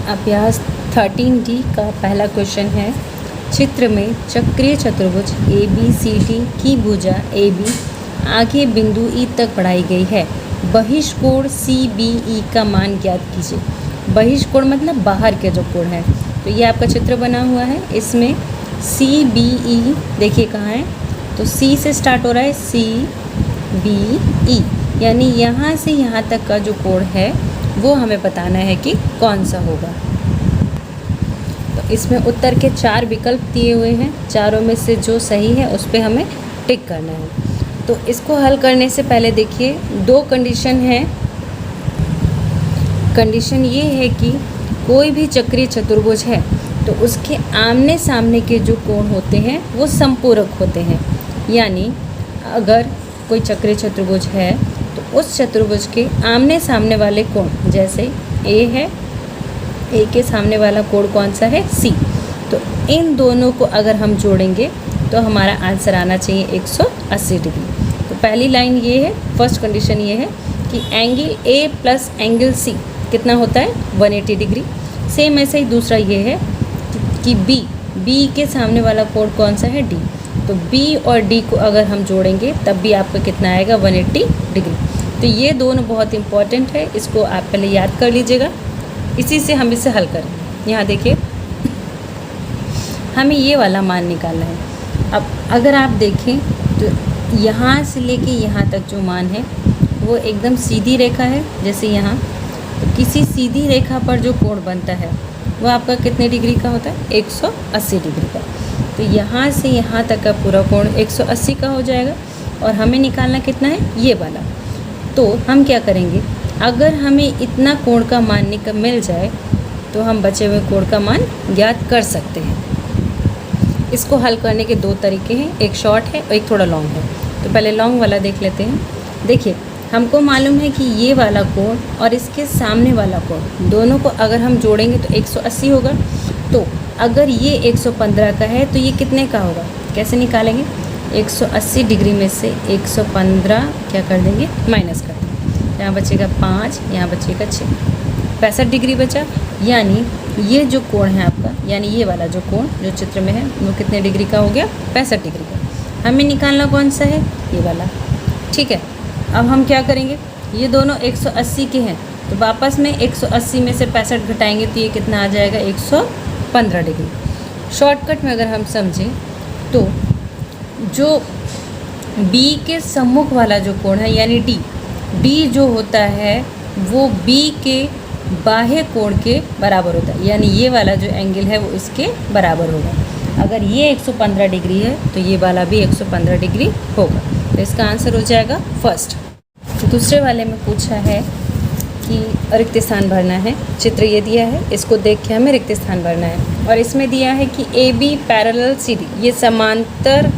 अभ्यास 13D का पहला क्वेश्चन है। चित्र में चक्रीय चतुर्भुज ABCD की भुजा AB आगे बिंदु E तक बढ़ाई गई है। बहिष्कोण CBE का मान ज्ञात कीजिए। बहिष्कोण मतलब बाहर के जो कोण है। तो ये आपका चित्र बना हुआ है। इसमें CBE देखिए कहाँ है, तो C से स्टार्ट हो रहा है, CBE यानी यहाँ से यहाँ तक का जो कोण है वो हमें बताना है कि कौन सा होगा। तो इसमें उत्तर के 4 विकल्प दिए हुए हैं, चारों में से जो सही है उस पर हमें टिक करना है। तो इसको हल करने से पहले देखिए 2 कंडीशन है। कंडीशन ये है कि कोई भी चक्रीय चतुर्भुज है तो उसके आमने सामने के जो कोण होते हैं वो समपूरक होते हैं। यानी अगर कोई चक्रीय चतुर्भुज है तो उस चतुर्भुज के आमने सामने वाले कोण, जैसे A है, A के सामने वाला कोण कौन सा है, C। तो इन दोनों को अगर हम जोड़ेंगे तो हमारा आंसर आना चाहिए 180 डिग्री। तो पहली लाइन ये है, फर्स्ट कंडीशन ये है कि angle A plus angle C कितना होता है, 180 डिग्री। सेम ऐसे ही दूसरा ये है कि B के सामने वाला कोण कौन सा है, D। तो B और D को अगर हम जोड़ेंगे तब भी आपका कितना आएगा, 180 डिग्री। तो ये दोनों बहुत इंपॉर्टेंट है, इसको आप पहले याद कर लीजिएगा। इसी से हम इसे हल करेंगे। यहाँ देखिए हमें ये वाला मान निकालना है। अब अगर आप देखें तो यहाँ से लेके यहाँ तक जो मान है वो एकदम सीधी रेखा है। जैसे यहाँ तो किसी सीधी रेखा पर जो कोण बनता है वो आपका कितने डिग्री का होता है, 180 डिग्री का। तो यहाँ से यहाँ तक का पूरा कोण 180 का हो जाएगा और हमें निकालना कितना है, ये वाला। तो हम क्या करेंगे, अगर हमें इतना कोण का मान मिल जाए तो हम बचे हुए कोण का मान ज्ञात कर सकते हैं। इसको हल करने के 2 तरीके हैं, एक शॉर्ट है और एक थोड़ा लॉन्ग है। तो पहले लॉन्ग वाला देख लेते हैं। देखिए हमको मालूम है कि ये वाला कोण और इसके सामने वाला कोण दोनों को अगर हम जोड़ेंगे तो 180 होगा। तो अगर ये 115 का है तो ये कितने का होगा, कैसे निकालेंगे, 180 डिग्री में से 115 क्या कर देंगे, माइनस कर देंगे। यहाँ बचेगा 5, यहाँ बचेगा 6, 65 डिग्री बचा। यानी ये जो कोण है आपका, यानी ये वाला जो कोण जो चित्र में है वो कितने डिग्री का हो गया, 65 डिग्री का। हमें निकालना कौन सा है, ये वाला। ठीक है, अब हम क्या करेंगे, ये दोनों 180 के हैं तो वापस में 180 में से 65 घटाएंगे तो ये कितना आ जाएगा, 115 डिग्री। शॉर्टकट में अगर हम समझें तो जो B के सम्मुख वाला जो कोण है यानी D जो होता है वो B के बाह्य कोण के बराबर होता है। यानी ये वाला जो एंगल है वो इसके बराबर होगा। अगर ये 115 डिग्री है तो ये वाला भी 115 डिग्री होगा। तो इसका आंसर हो जाएगा फर्स्ट। दूसरे वाले में पूछा है कि रिक्त स्थान भरना है। चित्र ये दिया है, इसको देख के हमें रिक्त स्थान भरना है। और इसमें दिया है कि AB पैरेलल CD, ये समांतर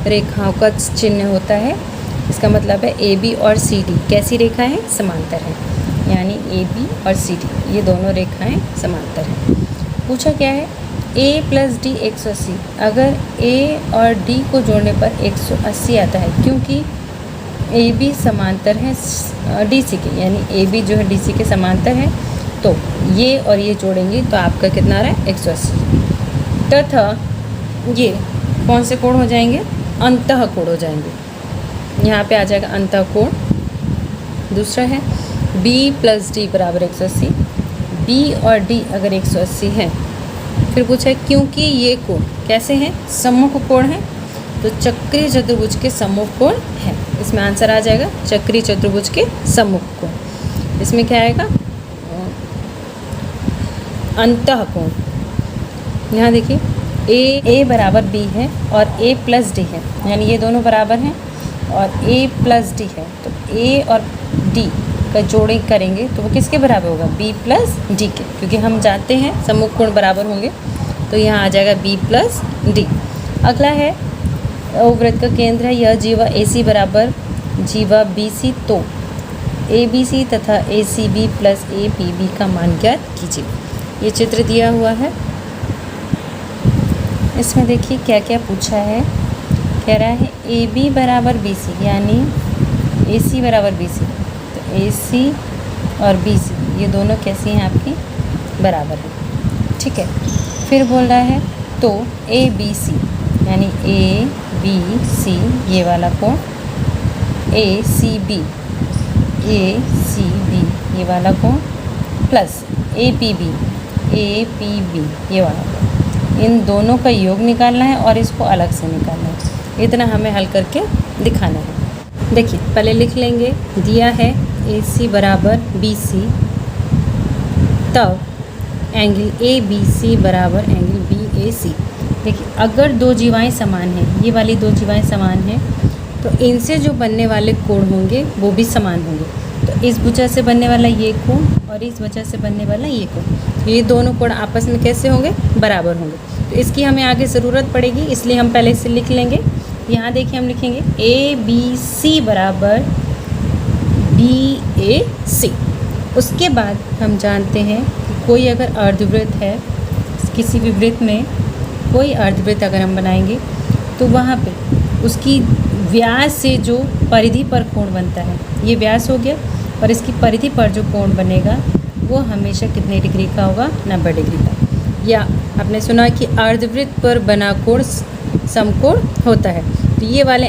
रेखाओं का चिन्ह होता है। इसका मतलब है AB और CD कैसी रेखा है, समांतर है। यानी AB और CD ये दोनों रेखाएं समांतर हैं। पूछा क्या है, A प्लस D 180। अगर A और D को जोड़ने पर 180 आता है, क्योंकि AB समांतर है DC के, यानी AB जो है DC के समांतर है। तो ये और ये जोड़ेंगे तो आपका कितना आ रहा है, 180। तथा ये कौन से कोण हो जाएंगे, अंतः कोण हो जाएंगे। यहाँ पे आ जाएगा अंतः कोण। दूसरा है B प्लस D बराबर 180। B और D अगर 180 है, फिर पूछा है क्योंकि ये कोण कैसे हैं, सम्मुख कोण है, तो चक्रीय चतुर्भुज के सम्मुख कोण है। इसमें आंसर आ जाएगा चक्रीय चतुर्भुज के सम्मुख कोण। इसमें क्या आएगा, अंतः कोण। यहाँ देखिए A बराबर B है और A प्लस D है, यानी ये दोनों बराबर हैं और A प्लस D है। तो A और D का जोड़े करेंगे तो वो किसके बराबर होगा, B प्लस D के, क्योंकि हम जानते हैं सम्मुख कोण बराबर होंगे। तो यहाँ आ जाएगा B प्लस D। अगला है वृत्त का केंद्र है यह जीवा AC बराबर जीवा BC, तो ABC तथा ACB प्लस APB का मान ज्ञात कीजिए। ये चित्र दिया हुआ है। इसमें देखिए क्या क्या पूछा है। कह रहा है AB बराबर BC यानी AC बराबर BC। तो AC और BC ये दोनों कैसी हैं आपकी, बराबर है। ठीक है, फिर बोल रहा है तो ABC यानी ABC ये वाला कोण, ACB ये वाला कोण प्लस APB ये वाला कोण, इन दोनों का योग निकालना है और इसको अलग से निकालना है। इतना हमें हल करके दिखाना है। देखिए पहले लिख लेंगे, दिया है AC बराबर BC, तब एंगल ABC बराबर एंगल BAC। देखिए अगर दो जीवाएं समान हैं, ये वाली दो जीवाएं समान हैं, तो इनसे जो बनने वाले कोण होंगे वो भी समान होंगे। तो इस भुजा से बनने वाला ये कोण और इस वजह से बनने वाला ये कोण, तो ये दोनों कोण आपस में कैसे होंगे? बराबर होंगे। तो इसकी हमें आगे ज़रूरत पड़ेगी, इसलिए हम पहले इसे लिख लेंगे। यहाँ देखिए हम लिखेंगे ABC बराबर BAC। उसके बाद हम जानते हैं कि कोई अगर अर्धवृत्त है, किसी भी वृत्त में कोई अर्धवृत्त अगर हम बनाएंगे तो वहाँ पे उसकी व्यास से जो परिधि पर कोण बनता है, ये व्यास हो गया, और इसकी परिधि पर जो कोण बनेगा वो हमेशा कितने डिग्री का होगा? 90 डिग्री का। या आपने सुना कि अर्धवृत्त पर बना कोण समकोण होता है, तो ये वाले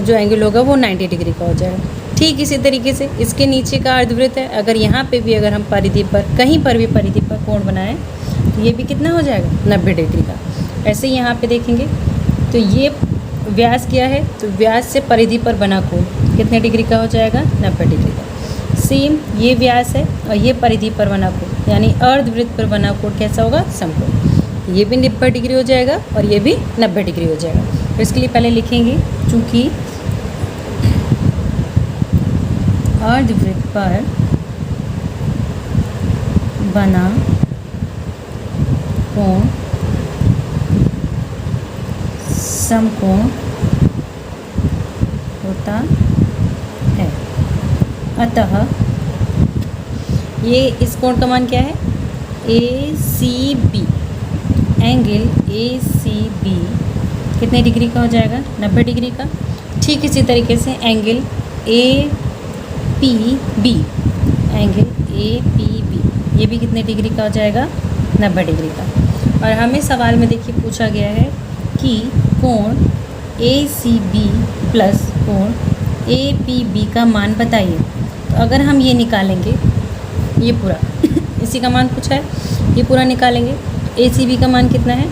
जो एंगल होगा वो 90 डिग्री का हो जाएगा। ठीक इसी तरीके से इसके नीचे का अर्धवृत्त है, अगर यहाँ पे भी अगर हम परिधि पर कहीं पर भी परिधि पर कोण बनाएं तो ये भी कितना हो जाएगा? 90 डिग्री का। ऐसे ही यहाँ पे देखेंगे तो ये व्यास क्या है, तो व्यास से परिधि पर बना कोण कितने डिग्री का हो जाएगा? 90 डिग्री का। सेम ये व्यास है और ये परिधि पर बना कोण यानी अर्धवृत्त पर बना कोण कैसा होगा? समकोण। ये भी 90 डिग्री हो जाएगा और ये भी 90 डिग्री हो जाएगा। तो इसके लिए पहले लिखेंगे, चूँकि अर्धवृत्त पर बना कोण समकोण होता है, अतः ये इस कोण का मान क्या है? ACB, एंगल ACB कितने डिग्री का हो जाएगा? 90 डिग्री का। ठीक इसी तरीके से एंगल APB, एंगल APB ये भी कितने डिग्री का हो जाएगा? 90 डिग्री का। और हमें सवाल में देखिए पूछा गया है कि कोण ACB प्लस कोण APB का मान बताइए। तो अगर हम ये निकालेंगे, ये पूरा इसी का मान पूछा है, ये पूरा निकालेंगे तो ACB का मान कितना है?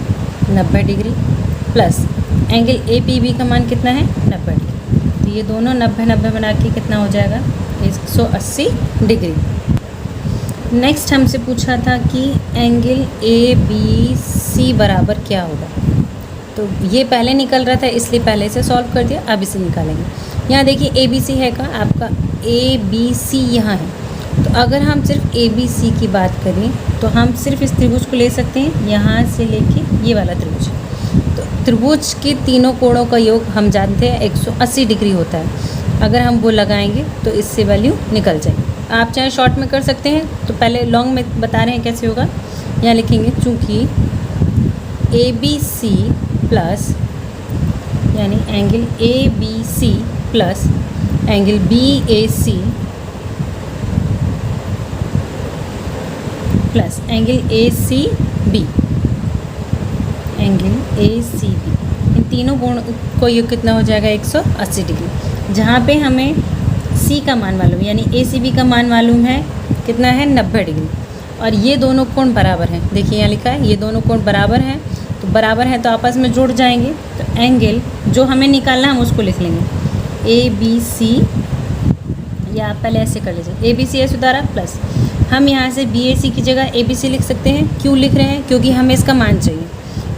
90 डिग्री प्लस एंगल APB का मान कितना है? 90 डिग्री। तो ये दोनों 90-90 बना के कितना हो जाएगा? 180 डिग्री। नेक्स्ट हमसे पूछा था कि एंगल ABC बराबर क्या होगा। तो ये पहले निकल रहा था इसलिए पहले से सॉल्व कर दिया, अब इसे निकालेंगे। यहाँ देखिए ABC है का आपका ABC यहाँ है, तो अगर हम सिर्फ ABC की बात करें तो हम सिर्फ इस त्रिभुज को ले सकते हैं, यहाँ से लेके ये वाला त्रिभुज। तो त्रिभुज के तीनों कोणों का योग हम जानते हैं 180 डिग्री होता है। अगर हम वो लगाएंगे तो इससे वैल्यू निकल जाएगी। आप चाहे शॉर्ट में कर सकते हैं, तो पहले लॉन्ग में बता रहे हैं कैसे होगा। यहाँ लिखेंगे चूँकि ABC प्लस यानी angle ABC plus angle BAC plus angle ACB, angle ACB, इन तीनों कोण को योग कितना हो जाएगा? 180 डिग्री। जहाँ पे हमें C का मान मालूम यानी ACB का मान मालूम है कितना है? 90 डिग्री। और ये दोनों कोण बराबर हैं, देखिए यहाँ लिखा है ये दोनों कोण बराबर हैं, तो बराबर हैं तो आपस में जुड़ जाएंगे। तो एंगल जो हमें निकालना है हम उसको लिख लेंगे ABC, या आप पहले ऐसे कर लीजिए ABC ऐसे उतारा प्लस हम यहाँ से BAC की जगह ABC लिख सकते हैं। क्यों लिख रहे हैं? क्योंकि हमें इसका मान चाहिए।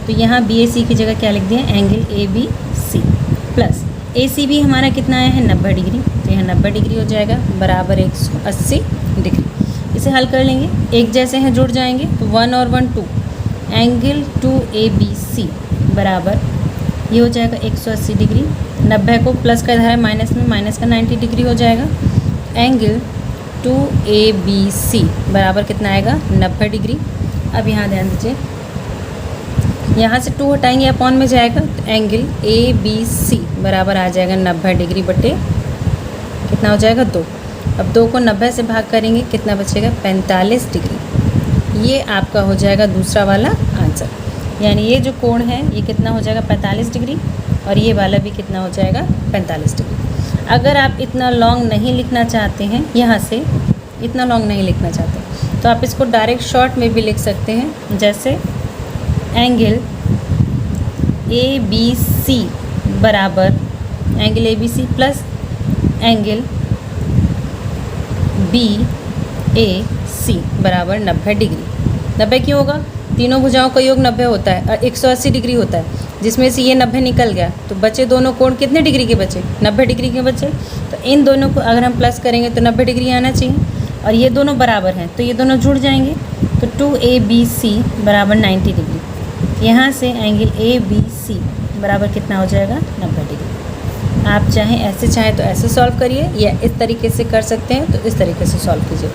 तो यहाँ BAC की जगह क्या लिख दिया? एंगल ABC प्लस ACB हमारा कितना आया है? 90 डिग्री, तो यहाँ 90 डिग्री हो जाएगा बराबर 180 डिग्री। इसे हल कर लेंगे, एक जैसे हैं जुड़ जाएंगे, तो 1 और 1 2, एंगल 2ABC बराबर ये हो जाएगा 180 डिग्री। 90 को प्लस का इधर है माइनस में, माइनस का 90 डिग्री हो जाएगा। एंगल 2ABC बराबर कितना आएगा? 90 डिग्री। अब यहाँ ध्यान दीजिए, यहाँ से 2 हटाएंगे अपॉन में जाएगा, तो एंगल ABC बराबर आ जाएगा 90 डिग्री बटे कितना हो जाएगा? 2। अब 2 को 90 से भाग करेंगे कितना बचेगा? 45 डिग्री। ये आपका हो जाएगा दूसरा वाला आंसर। यानी ये जो कोण है ये कितना हो जाएगा 45 डिग्री, और ये वाला भी कितना हो जाएगा 45 डिग्री। अगर आप इतना लॉन्ग नहीं लिखना चाहते हैं, यहाँ से इतना लॉन्ग नहीं लिखना चाहते, तो आप इसको डायरेक्ट शॉर्ट में भी लिख सकते हैं। जैसे एंगल ABC बराबर angle ABC plus angle BAC बराबर 90 डिग्री। 90 क्यों होगा? तीनों भुजाओं का योग 90 होता है और 180 डिग्री होता है, जिसमें से ये 90 निकल गया, तो बचे दोनों कोण कितने डिग्री के बचे? 90 डिग्री के बचे। तो इन दोनों को अगर हम प्लस करेंगे तो 90 डिग्री आना चाहिए, और ये दोनों बराबर हैं तो ये दोनों जुड़ जाएंगे। तो 2ABC बराबर 90 डिग्री। यहाँ से एंगल ABC बराबर कितना हो जाएगा 90 डिग्री। आप चाहें ऐसे चाहें तो ऐसे सॉल्व करिए, या इस तरीके से कर सकते हैं तो इस तरीके से सॉल्व कीजिए।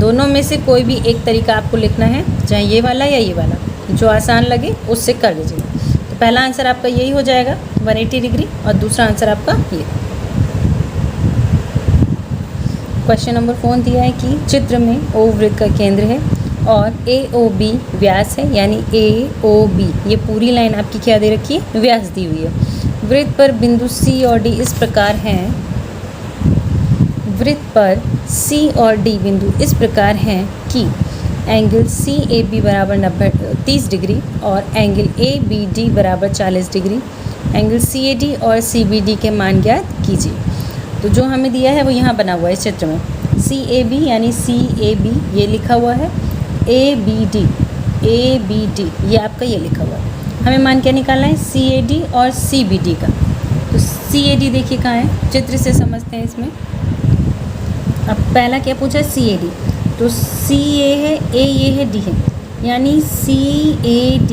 दोनों में से कोई भी एक तरीका आपको लिखना है, चाहे ये वाला या ये वाला, जो आसान लगे उससे कर लीजिए। तो पहला आंसर आपका यही हो जाएगा 180 डिग्री, और दूसरा आंसर आपका ये। क्वेश्चन नंबर 4 दिया है कि चित्र में O वृत्त का केंद्र है और AOB व्यास है, यानी AOB ये पूरी लाइन आपकी क्या दे रखी है? व्यास दी हुई है। वृत्त पर बिंदु C और D इस प्रकार हैं, वृत्त पर C और D बिंदु इस प्रकार हैं कि एंगल CAB बराबर 30 डिग्री और एंगल ABD बराबर 40 डिग्री। एंगल CAD और CBD के मान ज्ञात कीजिए। तो जो हमें दिया है वो यहाँ बना हुआ है इस चित्र में। CAB यानी CAB ये लिखा हुआ है, ABD ये आपका ये लिखा हुआ है। हमें मान क्या निकालना है? CAD और CBD का। तो CAD देखिए कहाँ है, चित्र से समझते हैं इसमें। अब पहला क्या पूछा है? CAD। तो CA है, A ये है, D है, यानी CAD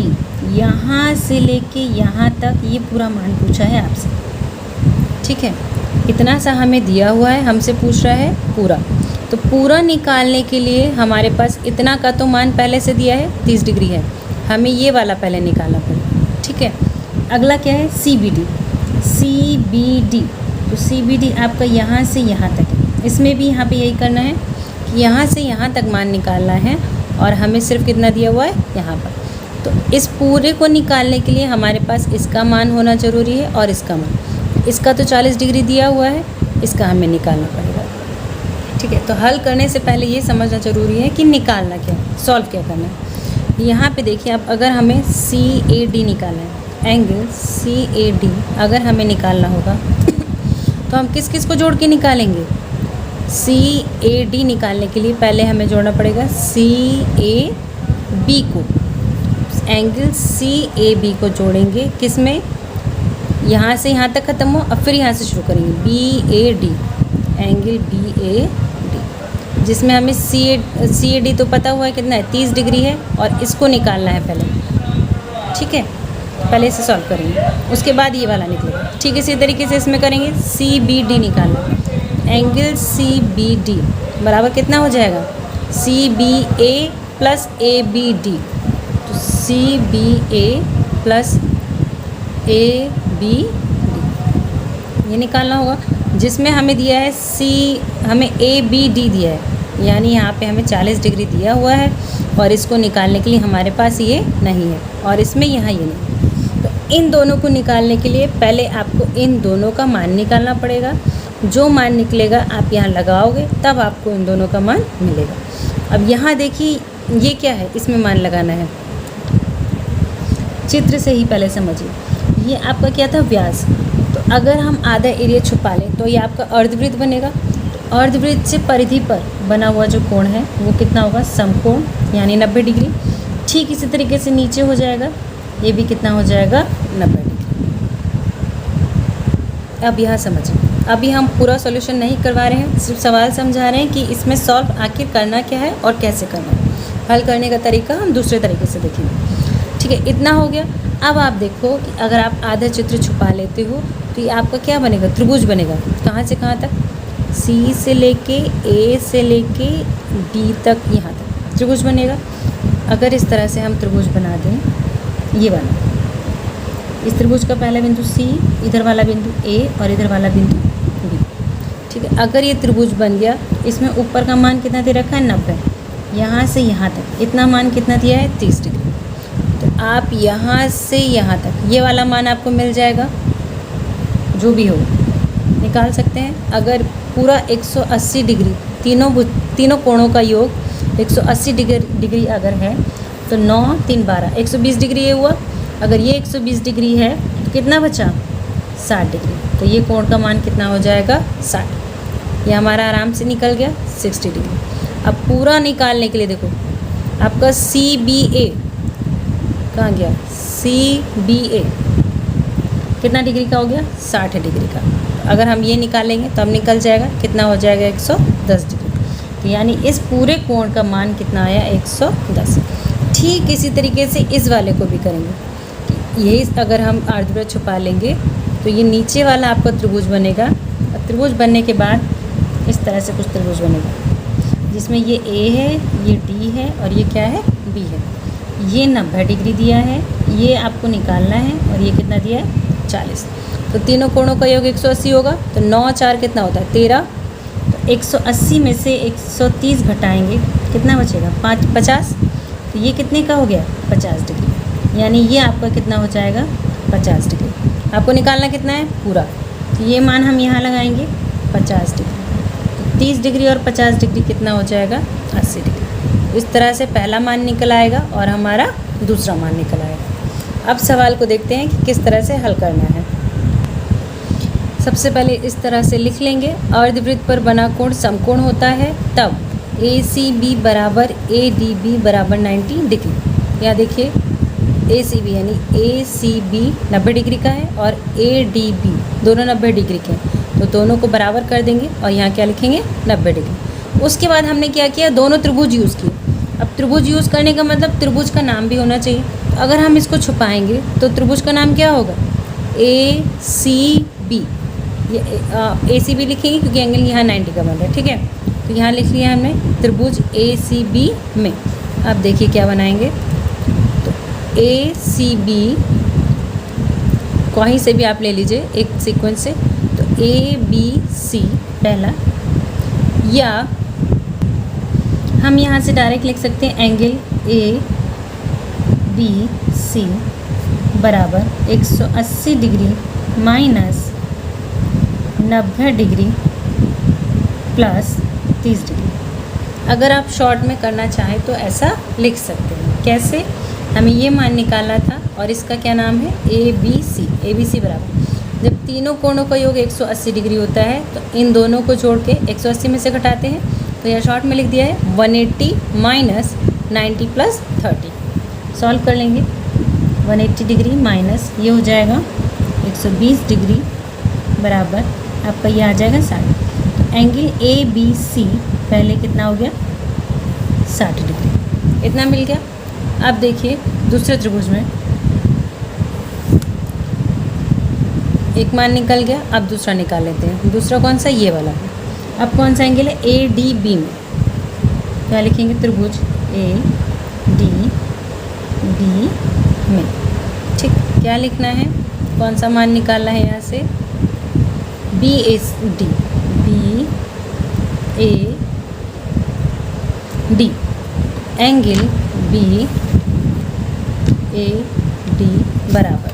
यहाँ से लेके यहाँ तक ये पूरा मान पूछा है आपसे। ठीक है, इतना सा हमें दिया हुआ है, हमसे पूछ रहा है पूरा। तो पूरा निकालने के लिए हमारे पास इतना का तो मान पहले से दिया है 30 डिग्री है, हमें ये वाला पहले निकालना पड़ेगा। ठीक है, अगला क्या है? CBD। तो CBD आपका यहाँ से यहाँ तक है। इसमें भी यहाँ पे यही करना है कि यहाँ से यहाँ तक मान निकालना है, और हमें सिर्फ कितना दिया हुआ है यहाँ पर। तो इस पूरे को निकालने के लिए हमारे पास इसका मान होना ज़रूरी है और इसका मान। इसका तो 40 डिग्री दिया हुआ है, इसका हमें निकालना पड़ेगा। ठीक है, तो हल करने से पहले ये समझना ज़रूरी है कि निकालना क्या है, सॉल्व क्या करना है। यहाँ पे देखिए, अब अगर हमें CAD निकालना है, एंगल CAD अगर हमें निकालना होगा तो हम किस किस को जोड़ के निकालेंगे? CAD निकालने के लिए पहले हमें जोड़ना पड़ेगा CAB को। एंगल CAB को जोड़ेंगे किस में? यहाँ से यहाँ तक ख़त्म हो, अब फिर यहाँ से शुरू करेंगे BAD, एंगल BAD, जिसमें हमें CAD तो पता हुआ है कितना है 30 डिग्री है, और इसको निकालना है पहले। ठीक है, पहले इसे सॉल्व करेंगे, उसके बाद ये वाला निकलेगा। ठीक है, इसी तरीके से इसमें करेंगे CBD निकालना। एंगल CBD बराबर कितना हो जाएगा? CBA plus ABD। तो CBA प्लस ABD ये निकालना होगा, जिसमें हमें दिया है हमें ABD दिया है, यानी यहाँ पे हमें 40 डिग्री दिया हुआ है, और इसको निकालने के लिए हमारे पास ये नहीं है, और इसमें यहाँ ये नहीं। तो इन दोनों को निकालने के लिए पहले आपको इन दोनों का मान निकालना पड़ेगा। जो मान निकलेगा आप यहाँ लगाओगे, तब आपको इन दोनों का मान मिलेगा। अब यहाँ देखिए ये क्या है, इसमें मान लगाना है। चित्र से ही पहले समझिए, ये आपका क्या था? व्यास। तो अगर हम आधा एरिया छुपा लें तो ये आपका अर्धवृत्त बनेगा। अर्धवृत्त से परिधि पर बना हुआ जो कोण है वो कितना होगा? समकोण, यानी 90 डिग्री। ठीक इसी तरीके से नीचे हो जाएगा, ये भी कितना हो जाएगा? 90 डिग्री। अब यहाँ समझिए, अभी हम पूरा सॉल्यूशन नहीं करवा रहे हैं, सिर्फ सवाल समझा रहे हैं कि इसमें सॉल्व आखिर करना क्या है और कैसे करना है। हल करने का तरीका हम दूसरे तरीके से देखेंगे। ठीक है, इतना हो गया। अब आप देखो कि अगर आप आधा चित्र छुपा लेते हो तो ये आपका क्या बनेगा? त्रिभुज बनेगा। कहाँ से कहाँ तक? C से लेके A से लेके D तक, यहाँ तक त्रिभुज बनेगा। अगर इस तरह से हम त्रिभुज बना दें, ये वाला, इस त्रिभुज का पहला बिंदु C, इधर वाला बिंदु A और इधर वाला बिंदु B। ठीक है, अगर ये त्रिभुज बन गया, इसमें ऊपर का मान कितना दे रखा है? 90। यहाँ से यहाँ तक इतना मान कितना दिया है 30 डिग्री। तो आप यहाँ से यहाँ तक ये वाला मान आपको मिल जाएगा, जो भी हो निकाल सकते हैं। अगर पूरा 180 डिग्री तीनों कोणों का योग 180 डिग्री अगर है तो 9 3 12 120 डिग्री ये हुआ। अगर ये 120 डिग्री है तो कितना बचा 60 डिग्री। तो ये कोण का मान कितना हो जाएगा 60। ये हमारा आराम से निकल गया 60 डिग्री। अब पूरा निकालने के लिए देखो आपका CBA कहाँ गया, CBA कितना डिग्री का हो गया 60 डिग्री का। अगर हम ये निकालेंगे तो अब निकल जाएगा कितना हो जाएगा 110 डिग्री। तो यानी इस पूरे कोण का मान कितना आया 110। ठीक इसी तरीके से इस वाले को भी करेंगे। ये अगर हम अर्धवृत्त छुपा लेंगे तो ये नीचे वाला आपका त्रिभुज बनेगा। और त्रिभुज बनने के बाद इस तरह से कुछ त्रिभुज बनेगा जिसमें ये A है, ये D है और ये क्या है B है। ये 90 डिग्री दिया है, ये आपको निकालना है। और ये कितना दिया है 40। तो तीनों कोणों का योग 180 होगा। तो 9 4 कितना होता है 13। तो 180 में से 130 घटाएंगे कितना बचेगा 50। तो ये कितने का हो गया 50 डिग्री। यानी ये आपका कितना हो जाएगा 50 डिग्री। आपको निकालना कितना है पूरा। तो ये मान हम यहाँ लगाएंगे 50 डिग्री। तो 30 डिग्री और 50 डिग्री कितना हो जाएगा 80 डिग्री। इस तरह से पहला मान निकल आएगा और हमारा दूसरा मान निकल आएगा। अब सवाल को देखते हैं कि किस तरह से हल करना है। सबसे पहले इस तरह से लिख लेंगे, अर्धवृत्त पर बना कोण समकोण होता है तब ACB बराबर ADB बराबर 90 डिग्री। यहाँ देखिए ACB यानी ACB 90 डिग्री का है और ADB दोनों 90 डिग्री के हैं। तो दोनों को बराबर कर देंगे और यहाँ क्या लिखेंगे 90 डिग्री। उसके बाद हमने क्या किया, दोनों त्रिभुज यूज़ किए। अब त्रिभुज यूज़ करने का मतलब त्रिभुज का नाम भी होना चाहिए। तो अगर हम इसको छुपाएंगे तो त्रिभुज का नाम क्या होगा ACB। ये ACB लिखेंगे क्योंकि एंगल यहाँ 90 का बन रहा है, ठीक है। तो यहाँ लिख लिया हमने त्रिभुज ACB में। अब देखिए क्या बनाएंगे। तो ACB कहीं से भी आप ले लीजिए एक सीक्वेंस से। तो ABC पहला, या हम यहाँ से डायरेक्ट लिख सकते हैं एंगल ABC बराबर 180 degree minus 90 degree plus 30 degree. अगर आप शॉर्ट में करना चाहें तो ऐसा लिख सकते हैं। कैसे, हमें ये मान निकालना था और इसका क्या नाम है ABC बराबर, जब तीनों कोणों का योग 180 डिग्री होता है तो इन दोनों को जोड़ के 180 में से घटाते हैं। तो यह शॉर्ट में लिख दिया है 180 माइनस 90 प्लस 30। सॉल्व कर लेंगे। 180 डिग्री माइनस ये हो जाएगा 120 डिग्री बराबर आपका ये आ जाएगा 60। तो एंगल ABC पहले कितना हो गया 60 डिग्री, इतना मिल गया। अब देखिए दूसरे त्रिभुज में एक मान निकल गया, अब दूसरा निकाल लेते हैं। दूसरा कौन सा, ये वाला। अब कौन सा एंगल है ADB में, क्या लिखेंगे त्रिभुज ADB में, ठीक। क्या लिखना है, कौन सा मान निकालना है यहाँ से BAD एंगल BAD बराबर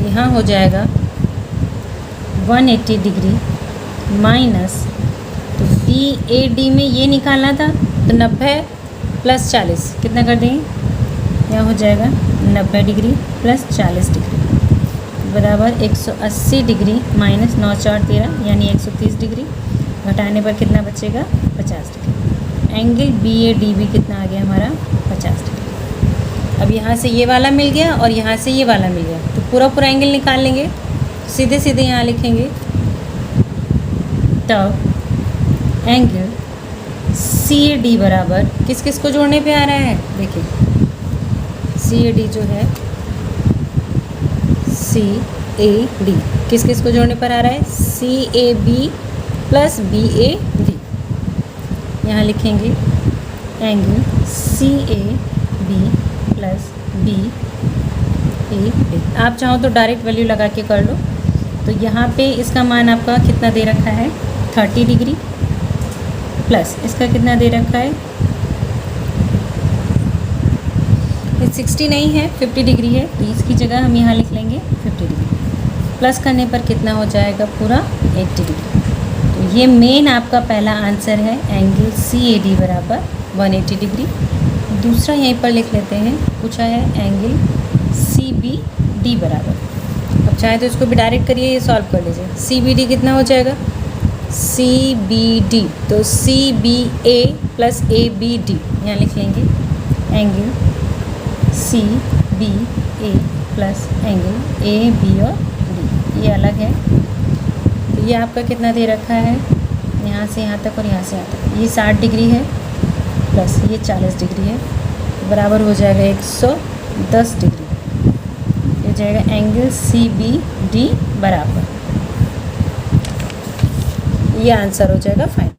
यहाँ हो जाएगा 180 डिग्री माइनस, तो BAD में ये निकालना था तो 90 प्लस 40 कितना कर देंगे, यहाँ हो जाएगा 90 डिग्री प्लस 40 डिग्री बराबर 180 डिग्री माइनस 9 4 13 यानी 130 डिग्री। घटाने पर कितना बचेगा 50 डिग्री। एंगल BADB कितना आ गया हमारा 50 डिग्री। अब यहाँ से ये वाला मिल गया और यहाँ से ये वाला मिल गया, तो पूरा एंगल निकाल लेंगे। सीधे सीधे यहाँ लिखेंगे तब एंगल CAD बराबर किस किस को जोड़ने पे आ रहा है, देखिए CAD जो है CAD किस किस को जोड़ने पर आ रहा है CAB प्लस BAD। यहाँ लिखेंगे एंगल CAB प्लस BAD। आप चाहो तो डायरेक्ट वैल्यू लगा के कर लो। तो यहाँ पे इसका मान आपका कितना दे रखा है 30 डिग्री प्लस इसका कितना दे रखा है 60 नहीं है, 50 डिग्री है, तो इसकी जगह हम यहाँ लिख लेंगे 50 डिग्री। प्लस करने पर कितना हो जाएगा पूरा 80 डिग्री। तो ये मेन आपका पहला आंसर है, एंगल CAD बराबर 180 डिग्री। दूसरा यहीं पर लिख लेते हैं, पूछा है एंगल CBD बराबर। अब चाहे तो इसको भी डायरेक्ट करिए, ये सॉल्व कर लीजिए। CBD कितना हो जाएगा, CBD तो CBA प्लस ABD यहाँ लिख लेंगे, angle CBA plus angle AB और D, ये अलग है। तो ये आपका कितना दे रखा है, यहाँ से यहाँ तक और यहाँ से यहाँ तक, ये 60 डिग्री है प्लस ये 40 डिग्री है, बराबर हो जाएगा 110 डिग्री। ये जाएगा एंगल CBD बराबर, ये आंसर हो जाएगा फाइनल।